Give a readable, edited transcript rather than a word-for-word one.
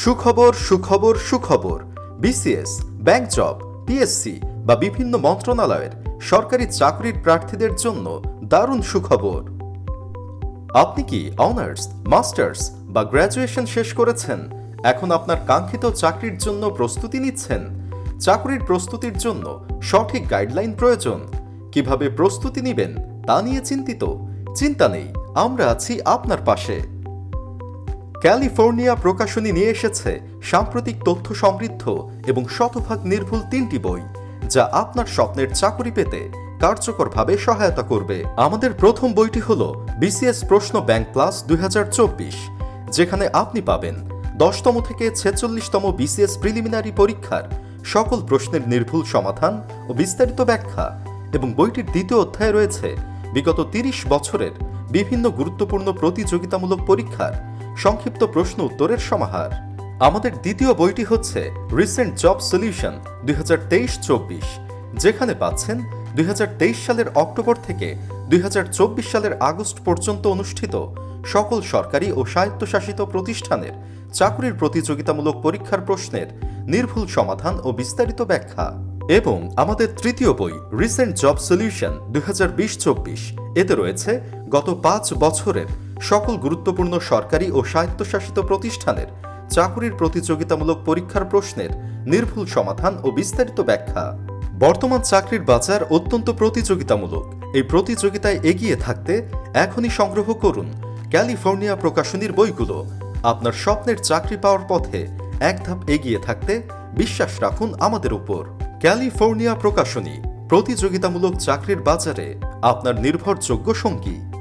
সুখবর সুখবর সুখবর। বিসিএস, ব্যাংক জব, পিএসসি বা বিভিন্ন মন্ত্রণালয়ের সরকারি চাকরির প্রার্থীদের জন্য দারুণ সুখবর। আপনি কি অনার্স, মাস্টার্স বা গ্র্যাজুয়েশন শেষ করেছেন? এখন আপনার কাঙ্ক্ষিত চাকরির জন্য প্রস্তুতি নিচ্ছেন? চাকরির প্রস্তুতির জন্য সঠিক গাইডলাইন প্রয়োজন। কিভাবে প্রস্তুতি নেবেন তা নিয়ে চিন্তিত? চিন্তা নেই, আমরা আছি আপনার পাশে। ক্যালিফোর্নিয়া প্রকাশনী নিয়ে এসেছে সাম্প্রতিক তথ্য সমৃদ্ধ এবং শতভাগ নির্ভুল 3টি বই, যা আপনার স্বপ্নের চাকরি পেতে কার্যকরভাবে সহায়তা করবে। আমাদের প্রথম বইটি হল বিসিএস প্রশ্ন ব্যাংক প্লাস 2024, যেখানে আপনি পাবেন 10তম থেকে 46তম বিসিএস প্রিলিমিনারি পরীক্ষার সকল প্রশ্নের নির্ভুল সমাধান ও বিস্তারিত ব্যাখ্যা, এবং বইটির দ্বিতীয় অধ্যায়ে রয়েছে বিগত 30 বছরের বিভিন্ন গুরুত্বপূর্ণ প্রতিযোগিতামূলক পরীক্ষার সংক্ষিপ্ত প্রশ্ন উত্তরের সমাহার। আমাদের দ্বিতীয় বইটি হচ্ছে রিসেন্ট জব সলিউশন 2023-24, যেখানে পাচ্ছেন 2023 সালের অক্টোবর থেকে 2024 সালের আগস্ট পর্যন্ত অনুষ্ঠিত সকল সরকারি ও স্বায়ত্তশাসিত প্রতিষ্ঠানের চাকরির প্রতিযোগিতামূলক পরীক্ষার প্রশ্নের নির্ভুল সমাধান ও বিস্তারিত ব্যাখ্যা। এবং আমাদের তৃতীয় বই রিসেন্ট জব সলিউশন 2020-24, এতে রয়েছে গত 5 বছরের সকল গুরুত্বপূর্ণ সরকারি ও স্বায়ত্তশাসিত প্রতিষ্ঠানের চাকরির প্রতিযোগিতামূলক পরীক্ষার প্রশ্নের নির্ভুল সমাধান ও বিস্তারিত ব্যাখ্যা। বর্তমান চাকরির বাজার অত্যন্ত প্রতিযোগিতামূলক। এই প্রতিযোগিতায় এগিয়ে থাকতে এখনই সংগ্রহ করুন ক্যালিফোর্নিয়া প্রকাশনীর বইগুলো। আপনার স্বপ্নের চাকরি পাওয়ার পথে এক ধাপ এগিয়ে থাকতে বিশ্বাস রাখুন আমাদের উপর। ক্যালিফোর্নিয়া প্রকাশনী, প্রতিযোগিতামূলক চাকরির বাজারে আপনার নির্ভরযোগ্য সঙ্গী।